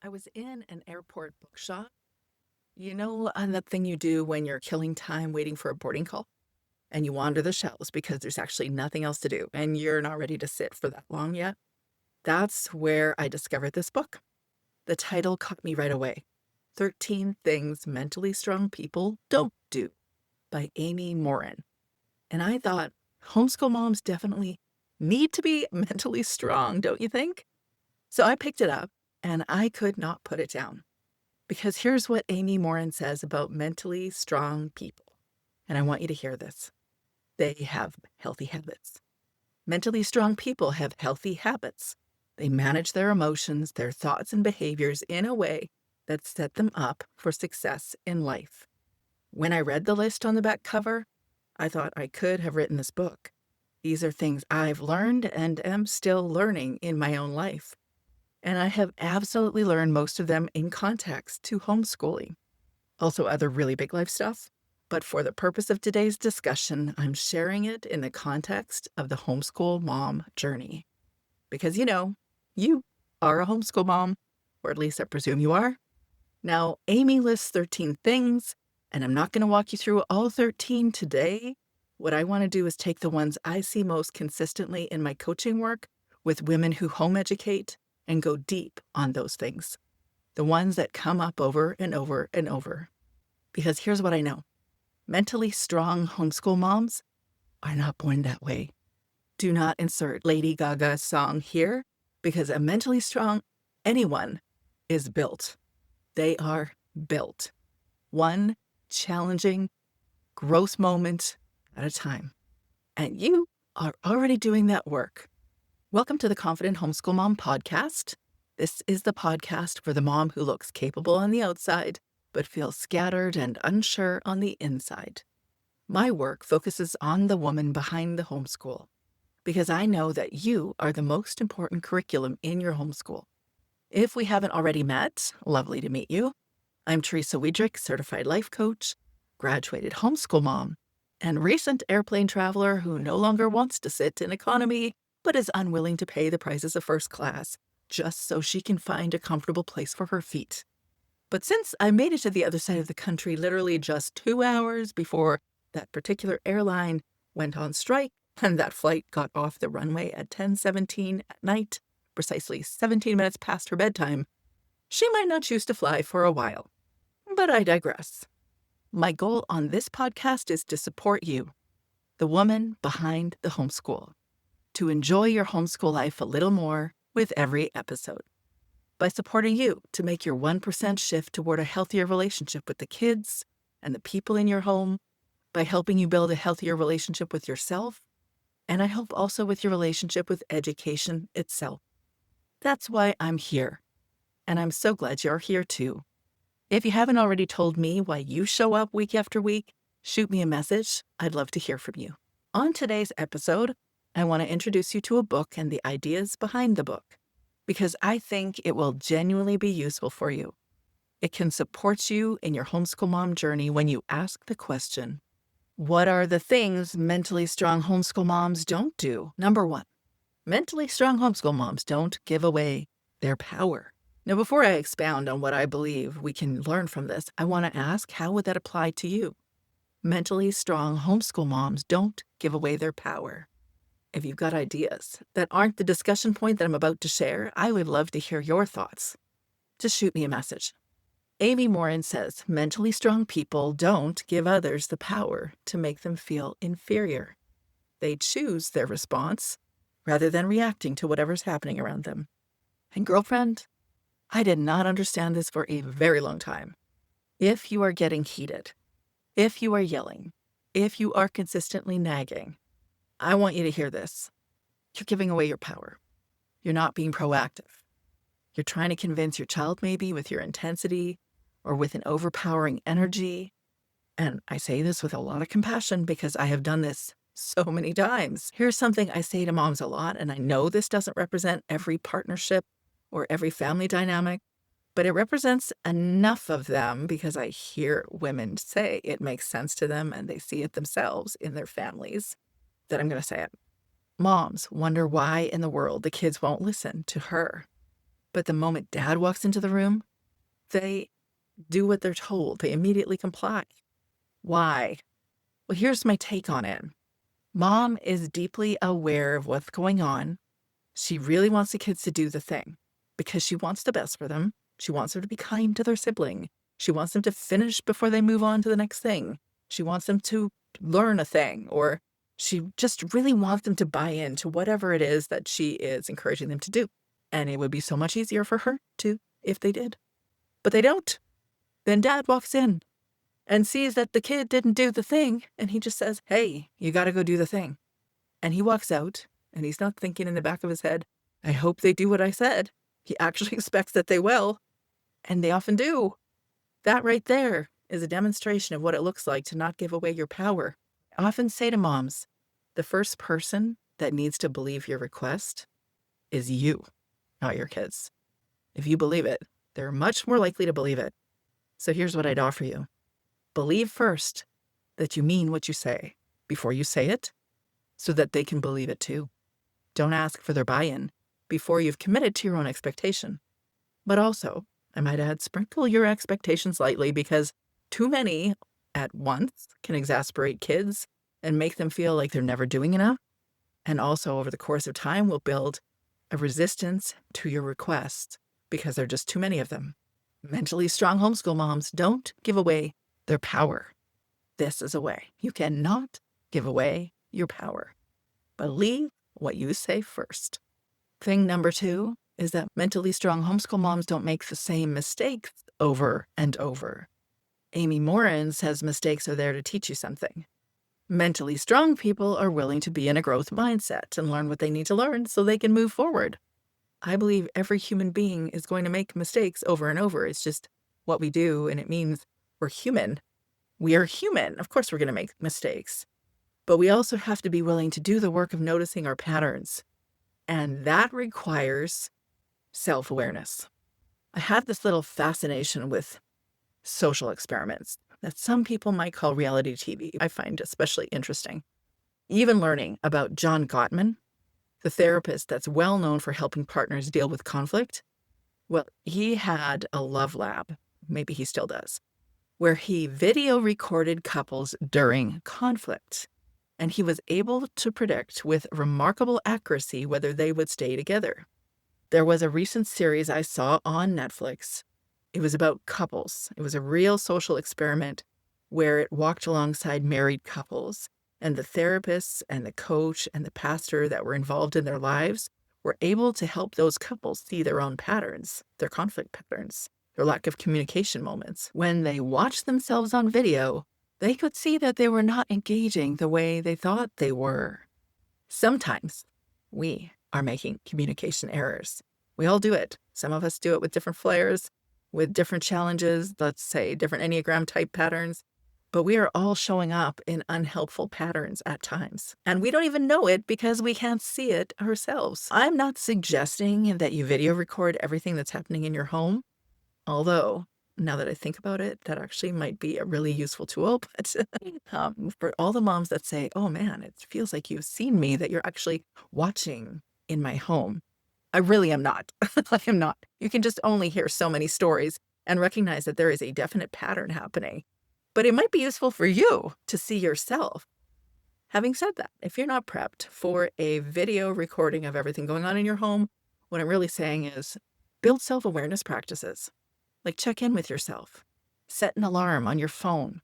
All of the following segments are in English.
I was in an airport bookshop. On that thing you do when you're killing time waiting for a boarding call and you wander the shelves because there's actually nothing else to do and you're not ready to sit for that long yet? That's where I discovered this book. The title caught me right away. 13 Things Mentally Strong People Don't Do by Amy Morin. And I thought, homeschool moms definitely need to be mentally strong, don't you think? So I picked it up and I could not put it down. Because here's what Amy Morin says about mentally strong people. And I want you to hear this. They have healthy habits. Mentally strong people have healthy habits. They manage their emotions, their thoughts, and behaviors in a way that set them up for success in life. When I read the list on the back cover, I thought I could have written this book. These are things I've learned and am still learning in my own life. And I have absolutely learned most of them in context to homeschooling. Also other really big life stuff. But for the purpose of today's discussion, I'm sharing it in the context of the homeschool mom journey. Because you are a homeschool mom, or at least I presume you are. Now, Amy lists 13 things, and I'm not going to walk you through all 13 today. What I want to do is take the ones I see most consistently in my coaching work with women who home educate and go deep on those things. The ones that come up over and over and over. Because here's what I know. Mentally strong homeschool moms are not born that way. Do not insert Lady Gaga's song here, because a mentally strong anyone is built. They are built. One challenging, growth moment at a time. And you are already doing that work. Welcome to the Confident Homeschool Mom podcast. This is the podcast for the mom who looks capable on the outside, but feels scattered and unsure on the inside. My work focuses on the woman behind the homeschool, because I know that you are the most important curriculum in your homeschool. If we haven't already met, lovely to meet you. I'm Teresa Wiedrich, certified life coach, graduated homeschool mom, and recent airplane traveler who no longer wants to sit in economy, but is unwilling to pay the prices of first class just so she can find a comfortable place for her feet. But since I made it to the other side of the country literally just 2 hours before that particular airline went on strike, and that flight got off the runway at 10:17 at night, precisely 17 minutes past her bedtime, she might not choose to fly for a while. But I digress. My goal on this podcast is to support you, the woman behind the homeschool, to enjoy your homeschool life a little more with every episode. By supporting you to make your 1% shift toward a healthier relationship with the kids and the people in your home, by helping you build a healthier relationship with yourself, and I hope also with your relationship with education itself. That's why I'm here, and I'm so glad you're here too. If you haven't already told me why you show up week after week, shoot me a message. I'd love to hear from you. On today's episode, I want to introduce you to a book and the ideas behind the book, because I think it will genuinely be useful for you. It can support you in your homeschool mom journey when you ask the question, what are the things mentally strong homeschool moms don't do? Number 1, mentally strong homeschool moms don't give away their power. Now, before I expound on what I believe we can learn from this, I want to ask, how would that apply to you? Mentally strong homeschool moms don't give away their power. If you've got ideas that aren't the discussion point that I'm about to share, I would love to hear your thoughts. Just shoot me a message. Amy Morin says mentally strong people don't give others the power to make them feel inferior. They choose their response rather than reacting to whatever's happening around them. And girlfriend, I did not understand this for a very long time. If you are getting heated, if you are yelling, if you are consistently nagging, I want you to hear this. You're giving away your power. You're not being proactive. You're trying to convince your child maybe with your intensity or with an overpowering energy. And I say this with a lot of compassion because I have done this so many times. Here's something I say to moms a lot, and I know this doesn't represent every partnership or every family dynamic, but it represents enough of them because I hear women say it makes sense to them and they see it themselves in their families, that I'm going to say it. Moms wonder why in the world the kids won't listen to her. But the moment dad walks into the room, they do what they're told. They immediately comply. Why? Well, here's my take on it. Mom is deeply aware of what's going on. She really wants the kids to do the thing because she wants the best for them. She wants them to be kind to their sibling. She wants them to finish before they move on to the next thing. She wants them to learn a thing, or she just really wants them to buy into whatever it is that she is encouraging them to do. And it would be so much easier for her to if they did. But they don't. Then dad walks in and sees that the kid didn't do the thing, and he just says, hey, you got to go do the thing. And he walks out, and he's not thinking in the back of his head, I hope they do what I said. He actually expects that they will, and they often do. That right there is a demonstration of what it looks like to not give away your power. I often say to moms, the first person that needs to believe your request is you, not your kids. If you believe it, they're much more likely to believe it. So here's what I'd offer you. Believe first that you mean what you say before you say it, so that they can believe it too. Don't ask for their buy-in before you've committed to your own expectation. But also, I might add, sprinkle your expectations lightly, because too many at once can exasperate kids and make them feel like they're never doing enough. And also, over the course of time, will build a resistance to your requests because there are just too many of them. Mentally strong homeschool moms don't give away their power. This is a way. You cannot give away your power. Believe what you say first. Thing number 2 is that mentally strong homeschool moms don't make the same mistakes over and over. Amy Morin says mistakes are there to teach you something. Mentally strong people are willing to be in a growth mindset and learn what they need to learn so they can move forward. I believe every human being is going to make mistakes over and over. It's just what we do, and it means we're human. We are human. Of course, we're going to make mistakes. But we also have to be willing to do the work of noticing our patterns. And that requires self-awareness. I have this little fascination with social experiments that some people might call reality TV. I find especially interesting. Even learning about John Gottman, the therapist that's well known for helping partners deal with conflict. Well, he had a love lab, maybe he still does, where he video recorded couples during conflict. And he was able to predict with remarkable accuracy whether they would stay together. There was a recent series I saw on Netflix. It was about couples. It was a real social experiment where it walked alongside married couples. And the therapists and the coach and the pastor that were involved in their lives were able to help those couples see their own patterns, their conflict patterns, their lack of communication moments. When they watched themselves on video, they could see that they were not engaging the way they thought they were. Sometimes we are making communication errors. We all do it. Some of us do it with different flares, with different challenges, let's say different Enneagram type patterns. But we are all showing up in unhelpful patterns at times. And we don't even know it because we can't see it ourselves. I'm not suggesting that you video record everything that's happening in your home. Although, now that I think about it, that actually might be a really useful tool. But for all the moms that say, oh man, it feels like you've seen me, that you're actually watching in my home. I really am not. I am not. You can just only hear so many stories and recognize that there is a definite pattern happening. But it might be useful for you to see yourself. Having said that, if you're not prepped for a video recording of everything going on in your home, what I'm really saying is build self-awareness practices. Like check in with yourself. Set an alarm on your phone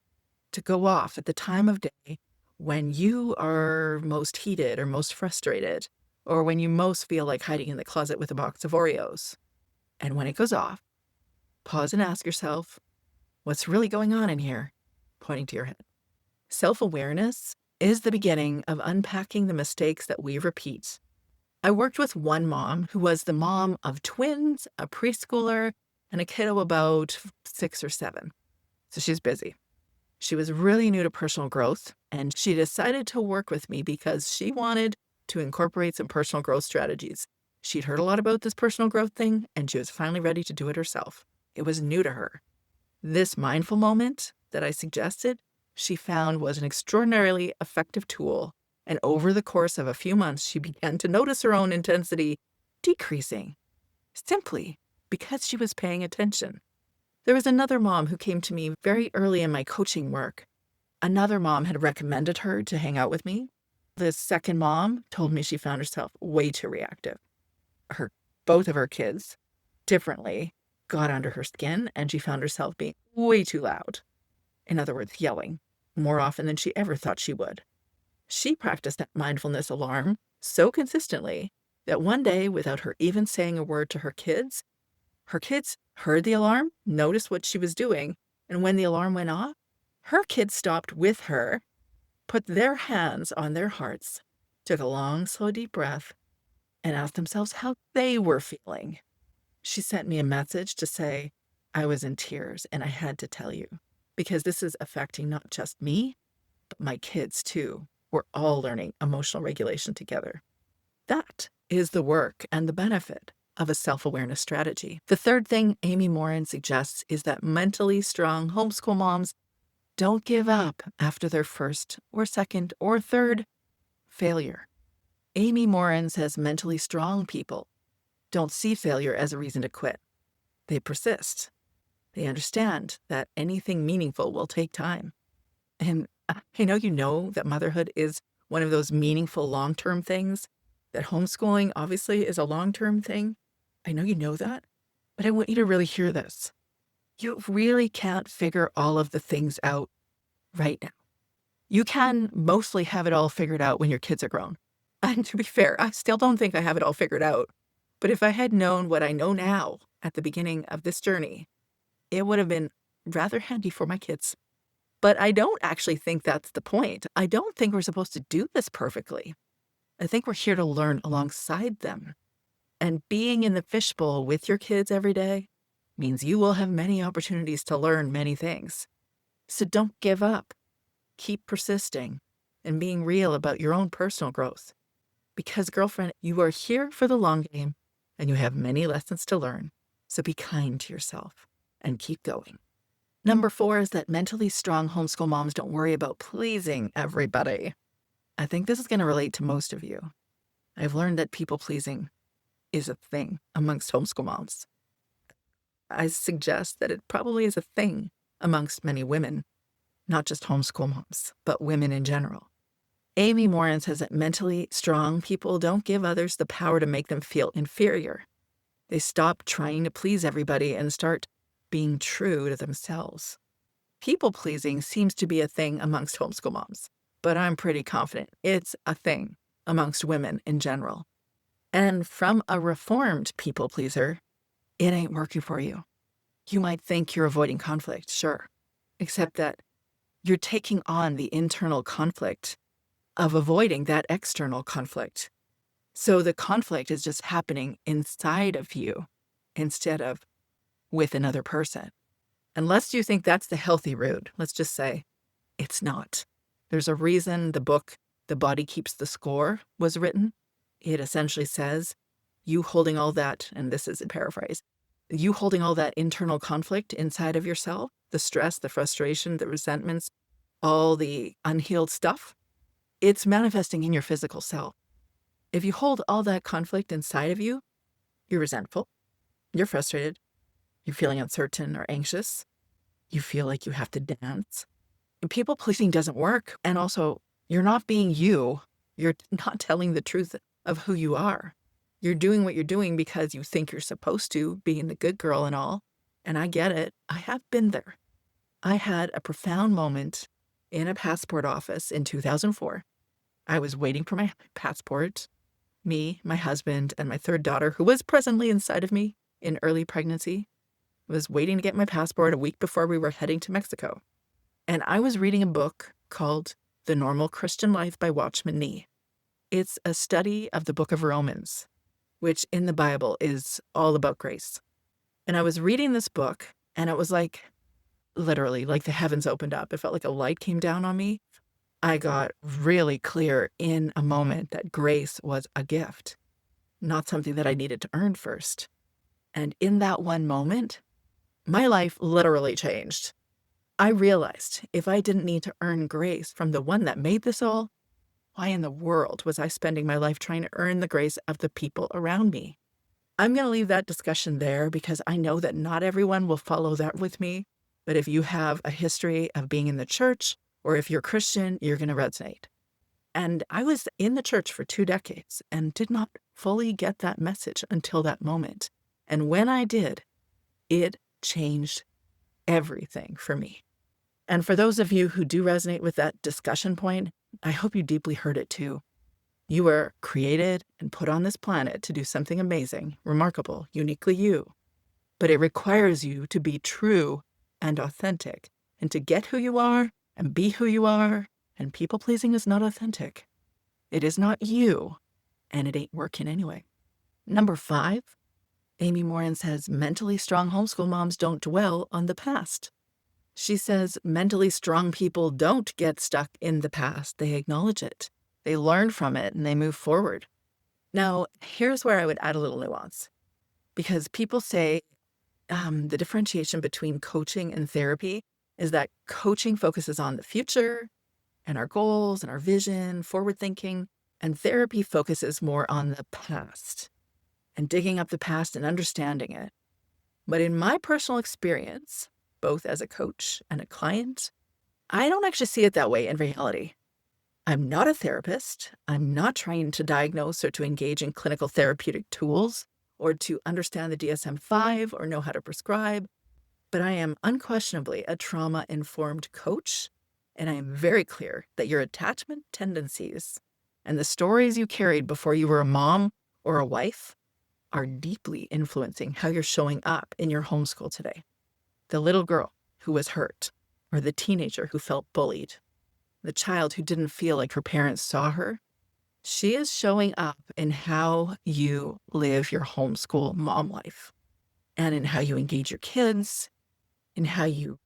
to go off at the time of day when you are most heated or most frustrated, or when you most feel like hiding in the closet with a box of Oreos. And when it goes off, pause and ask yourself, what's really going on in here? Pointing to your head. Self-awareness is the beginning of unpacking the mistakes that we repeat. I worked with one mom who was the mom of twins, a preschooler, and a kiddo about 6 or 7. So she's busy. She was really new to personal growth, and she decided to work with me because she wanted to incorporate some personal growth strategies. She'd heard a lot about this personal growth thing, and she was finally ready to do it herself. It was new to her. This mindful moment that I suggested, she found was an extraordinarily effective tool. And over the course of a few months, she began to notice her own intensity decreasing. simply because she was paying attention. There was another mom who came to me very early in my coaching work. Another mom had recommended her to hang out with me. The second mom told me she found herself way too reactive. Her both of her kids differently got under her skin, and she found herself being way too loud. In other words, yelling more often than she ever thought she would. She practiced that mindfulness alarm so consistently that one day, without her even saying a word to her kids heard the alarm, noticed what she was doing, and when the alarm went off, her kids stopped with her, put their hands on their hearts, took a long, slow, deep breath, and asked themselves how they were feeling. She sent me a message to say I was in tears and I had to tell you, because this is affecting not just me, but my kids too. We're all learning emotional regulation together. That is the work and the benefit of a self-awareness strategy. The third thing Amy Morin suggests is that mentally strong homeschool moms don't give up after their first or second or third failure. Amy Morin says mentally strong people don't see failure as a reason to quit. They persist. They understand that anything meaningful will take time. And I know you know that motherhood is one of those meaningful long-term things, that homeschooling obviously is a long-term thing. I know you know that, but I want you to really hear this. You really can't figure all of the things out right now. You can mostly have it all figured out when your kids are grown. And to be fair, I still don't think I have it all figured out. But if I had known what I know now at the beginning of this journey, it would have been rather handy for my kids. But I don't actually think that's the point. I don't think we're supposed to do this perfectly. I think we're here to learn alongside them. And being in the fishbowl with your kids every day means you will have many opportunities to learn many things. So don't give up. Keep persisting and being real about your own personal growth. Because, girlfriend, you are here for the long game and you have many lessons to learn. So be kind to yourself and keep going. Number 4 is that mentally strong homeschool moms don't worry about pleasing everybody. I think this is going to relate to most of you. I've learned that people pleasing is a thing amongst homeschool moms. I suggest that it probably is a thing amongst many women, not just homeschool moms, but women in general. Amy Morin says that mentally strong people don't give others the power to make them feel inferior. They stop trying to please everybody and start being true to themselves. People-pleasing seems to be a thing amongst homeschool moms, but I'm pretty confident it's a thing amongst women in general. And from a reformed people-pleaser, it ain't working for you. You might think you're avoiding conflict, sure, except that you're taking on the internal conflict of avoiding that external conflict. So the conflict is just happening inside of you instead of with another person. Unless you think that's the healthy route, let's just say it's not. There's a reason the book, The Body Keeps the Score, was written. It essentially says, you holding all that, and this is a paraphrase, you holding all that internal conflict inside of yourself, the stress, the frustration, the resentments, all the unhealed stuff, it's manifesting in your physical self. If you hold all that conflict inside of you, you're resentful, you're frustrated, you're feeling uncertain or anxious, you feel like you have to dance. People pleasing doesn't work. And also, you're not being you. You're not telling the truth of who you are. You're doing what you're doing because you think you're supposed to, being the good girl and all. And I get it. I have been there. I had a profound moment in a passport office in 2004. I was waiting for my passport. Me, my husband, and my third daughter, who was presently inside of me in early pregnancy, was waiting to get my passport a week before we were heading to Mexico. And I was reading a book called The Normal Christian Life by Watchman Nee. It's a study of the book of Romans, which in the Bible is all about grace. And I was reading this book, and it was like, literally, like the heavens opened up. It felt like a light came down on me. I got really clear in a moment that grace was a gift, not something that I needed to earn first. And in that one moment, my life literally changed. I realized if I didn't need to earn grace from the one that made this all, why in the world was I spending my life trying to earn the grace of the people around me? I'm going to leave that discussion there because I know that not everyone will follow that with me. But if you have a history of being in the church, or if you're Christian, you're going to resonate. And I was in the church for 2 decades and did not fully get that message until that moment. And when I did, it changed everything for me. And for those of you who do resonate with that discussion point, I hope you deeply heard it too. You were created and put on this planet to do something amazing, remarkable, uniquely you. But it requires you to be true and authentic, and to get who you are and be who you are. And people-pleasing is not authentic. It is not you, and it ain't working anyway. Number 5, Amy Morin says, mentally strong homeschool moms don't dwell on the past. She says mentally strong people don't get stuck in the past. They acknowledge it. They learn from it and they move forward. Now, here's where I would add a little nuance, because people say the differentiation between coaching and therapy is that coaching focuses on the future and our goals and our vision, forward thinking, and therapy focuses more on the past and digging up the past and understanding it. But in my personal experience, both as a coach and a client, I don't actually see it that way in reality. I'm not a therapist. I'm not trying to diagnose or to engage in clinical therapeutic tools or to understand the DSM-5 or know how to prescribe, but I am unquestionably a trauma-informed coach, and I am very clear that your attachment tendencies and the stories you carried before you were a mom or a wife are deeply influencing how you're showing up in your homeschool today. The little girl who was hurt, or the teenager who felt bullied, the child who didn't feel like her parents saw her, she is showing up in how you live your homeschool mom life and in how you engage your kids, in how you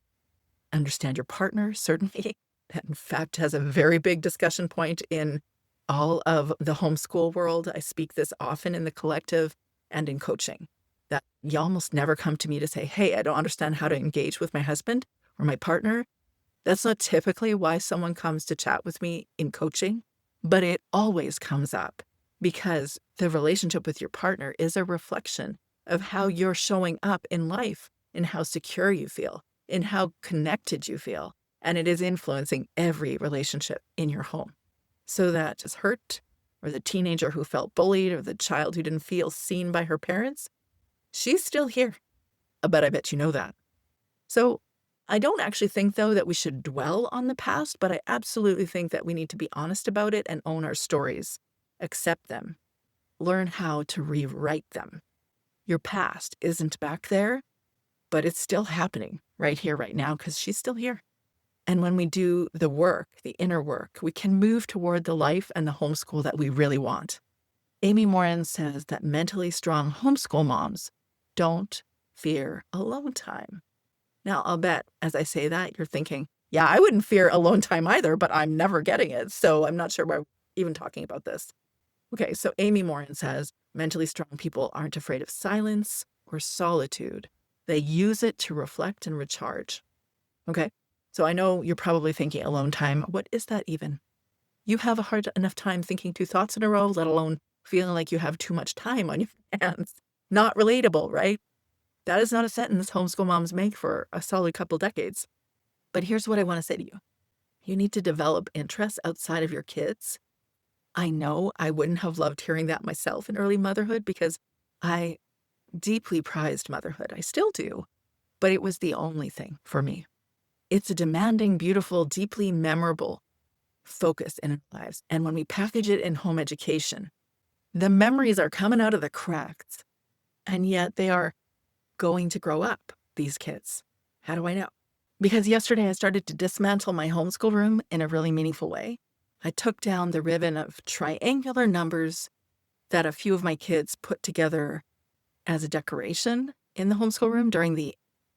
understand your partner, certainly. That, in fact, has a very big discussion point in all of the homeschool world. I speak this often in the collective and in coaching, that you almost never come to me to say, hey, I don't understand how to engage with my husband or my partner. That's not typically why someone comes to chat with me in coaching, but it always comes up because the relationship with your partner is a reflection of how you're showing up in life, in how secure you feel, in how connected you feel, and it is influencing every relationship in your home. So that is hurt, or the teenager who felt bullied, or the child who didn't feel seen by her parents, she's still here. But I bet you know that. So I don't actually think, though, that we should dwell on the past, but I absolutely think that we need to be honest about it and own our stories, accept them, learn how to rewrite them. Your past isn't back there, but it's still happening right here, right now, because she's still here. And when we do the work, the inner work, we can move toward the life and the homeschool that we really want. Amy Morin says that mentally strong homeschool moms don't fear alone time. Now, I'll bet as I say that, you're thinking, yeah, I wouldn't fear alone time either, but I'm never getting it. So I'm not sure why we're even talking about this. Okay, so Amy Morin says mentally strong people aren't afraid of silence or solitude. They use it to reflect and recharge. Okay, so I know you're probably thinking alone time. What is that even? You have a hard enough time thinking 2 thoughts in a row, let alone feeling like you have too much time on your hands. Not relatable, right? That is not a sentence homeschool moms make for a solid couple decades. But here's what I want to say to you. You need to develop interests outside of your kids. I know I wouldn't have loved hearing that myself in early motherhood because I deeply prized motherhood. I still do. But it was the only thing for me. It's a demanding, beautiful, deeply memorable focus in our lives. And when we package it in home education, the memories are coming out of the cracks. And yet they are going to grow up, these kids. How do I know? Because yesterday I started to dismantle my homeschool room in a really meaningful way. I took down the ribbon of triangular numbers that a few of my kids put together as a decoration in the homeschool room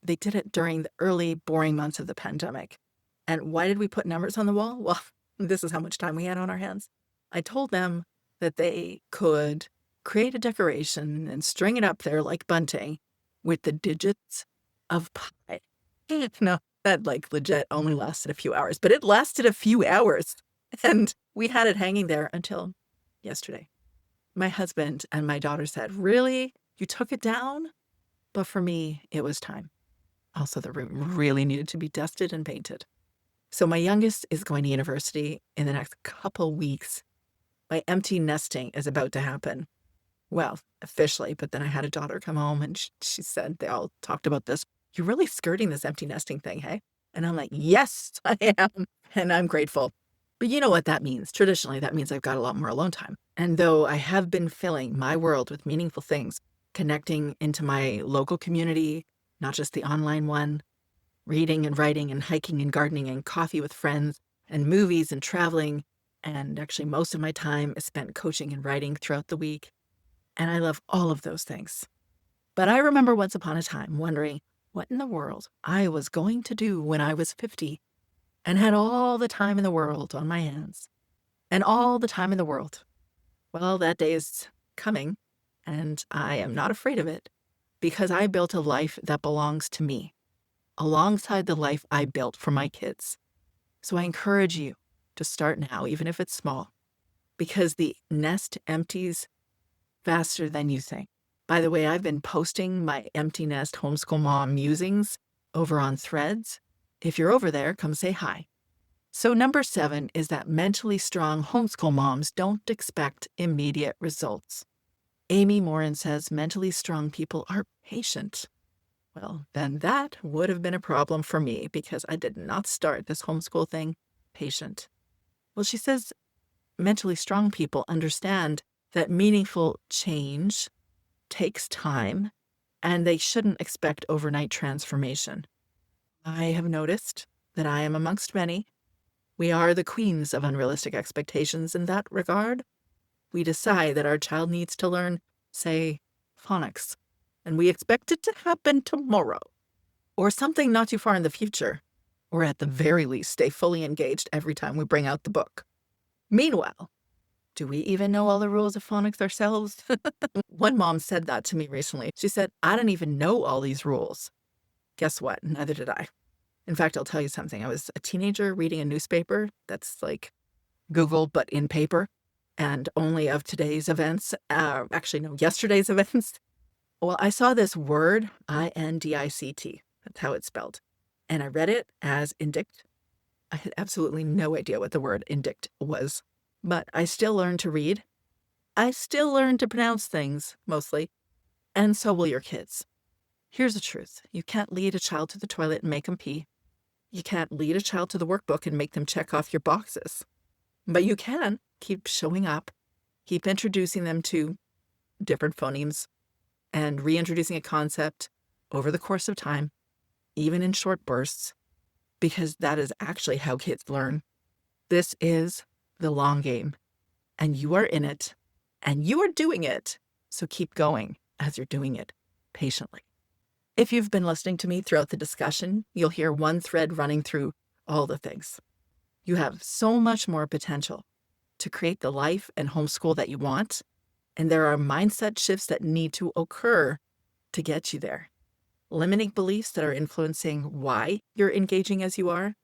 they did it during the early boring months of the pandemic. And why did we put numbers on the wall? Well, this is how much time we had on our hands. I told them that they could create a decoration and string it up there like bunting with the digits of pi. No, that legit only lasted a few hours, but it lasted a few hours. And we had it hanging there until yesterday. My husband and my daughter said, really? You took it down, but for me, it was time. Also, the room really needed to be dusted and painted. So my youngest is going to university in the next couple weeks. My empty nesting is about to happen. Well, officially, but then I had a daughter come home and she said, they all talked about this. You're really skirting this empty nesting thing, hey? And I'm like, yes, I am. And I'm grateful. But you know what that means? Traditionally, that means I've got a lot more alone time. And though I have been filling my world with meaningful things, connecting into my local community, not just the online one, reading and writing and hiking and gardening and coffee with friends and movies and traveling. And actually, most of my time is spent coaching and writing throughout the week. And I love all of those things. But I remember once upon a time wondering what in the world I was going to do when I was 50 and had all the time in the world on my hands and all the time in the world. Well, that day is coming, and I am not afraid of it because I built a life that belongs to me alongside the life I built for my kids. So I encourage you to start now, even if it's small, because the nest empties faster than you think. By the way, I've been posting my empty nest homeschool mom musings over on Threads. If you're over there, come say hi. So number 7 is that mentally strong homeschool moms don't expect immediate results. Amy Morin says mentally strong people are patient. Well, then that would have been a problem for me because I did not start this homeschool thing patient. Well, she says mentally strong people understand that meaningful change takes time and they shouldn't expect overnight transformation. I have noticed that I am amongst many. We are the queens of unrealistic expectations in that regard. We decide that our child needs to learn, say, phonics, and we expect it to happen tomorrow, or something not too far in the future, or at the very least stay fully engaged every time we bring out the book. Meanwhile, do we even know all the rules of phonics ourselves? One mom said that to me recently. She said, I don't even know all these rules. Guess what? Neither did I. In fact, I'll tell you something. I was a teenager reading a newspaper that's like Google, but in paper, and only of today's events. Yesterday's events. Well, I saw this word, INDICT. That's how it's spelled. And I read it as indict. I had absolutely no idea what the word indict was, but I still learned to read. I still learned to pronounce things, mostly, and so will your kids. Here's the truth. You can't lead a child to the toilet and make them pee. You can't lead a child to the workbook and make them check off your boxes. But you can keep showing up, keep introducing them to different phonemes, and reintroducing a concept over the course of time, even in short bursts, because that is actually how kids learn. This is the long game, and you are in it, and you are doing it, so keep going as you're doing it patiently. If you've been listening to me throughout the discussion, you'll hear one thread running through all the things. You have so much more potential to create the life and homeschool that you want, and there are mindset shifts that need to occur to get you there. Limiting beliefs that are influencing why you're engaging as you are.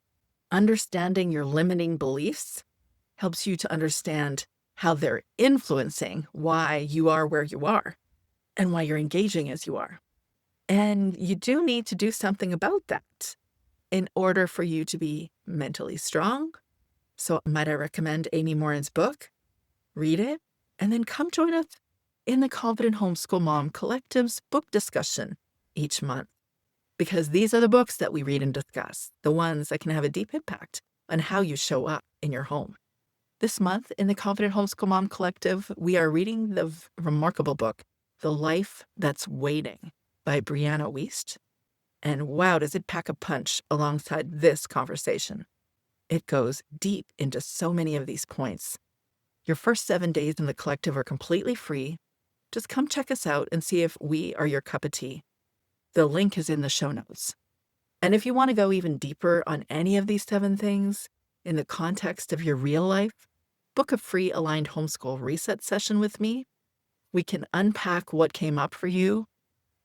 Understanding your limiting beliefs helps you to understand how they're influencing why you are where you are and why you're engaging as you are. And you do need to do something about that in order for you to be mentally strong. So might I recommend Amy Morin's book? Read it, and then come join us in the Confident Homeschool Mom Collective's book discussion each month. Because these are the books that we read and discuss, the ones that can have a deep impact on how you show up in your home. This month in the Confident Homeschool Mom Collective, we are reading the remarkable book, The Life That's Waiting by Brianna Wiest. And wow, does it pack a punch alongside this conversation. It goes deep into so many of these points. Your first 7 days in the collective are completely free. Just come check us out and see if we are your cup of tea. The link is in the show notes. And if you want to go even deeper on any of these 7 things in the context of your real life, book a free aligned homeschool reset session with me. We can unpack what came up for you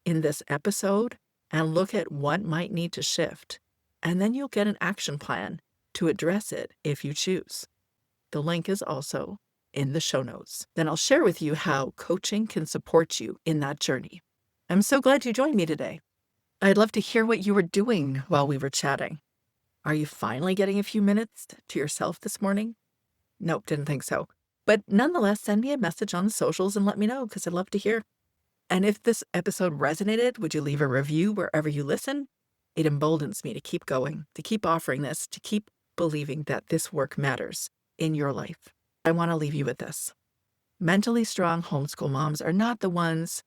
in this episode and look at what might need to shift. And then you'll get an action plan to address it if you choose. The link is also in the show notes. Then I'll share with you how coaching can support you in that journey. I'm so glad you joined me today. I'd love to hear what you were doing while we were chatting. Are you finally getting a few minutes to yourself this morning? Nope, didn't think so. But nonetheless, send me a message on the socials and let me know, because I'd love to hear. And if this episode resonated, would you leave a review wherever you listen? It emboldens me to keep going, to keep offering this, to keep believing that this work matters in your life. I want to leave you with this. Mentally strong homeschool moms are not the ones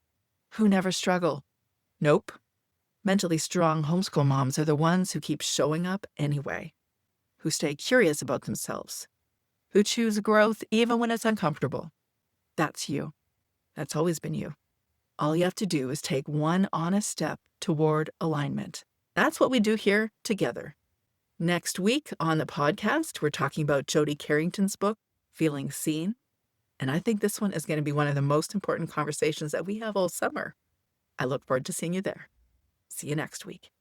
who never struggle. Nope. Mentally strong homeschool moms are the ones who keep showing up anyway, who stay curious about themselves, who choose growth even when it's uncomfortable. That's you. That's always been you. All you have to do is take one honest step toward alignment. That's what we do here together. Next week on the podcast, we're talking about Jodi Carrington's book, Feeling Seen. And I think this one is going to be one of the most important conversations that we have all summer. I look forward to seeing you there. See you next week.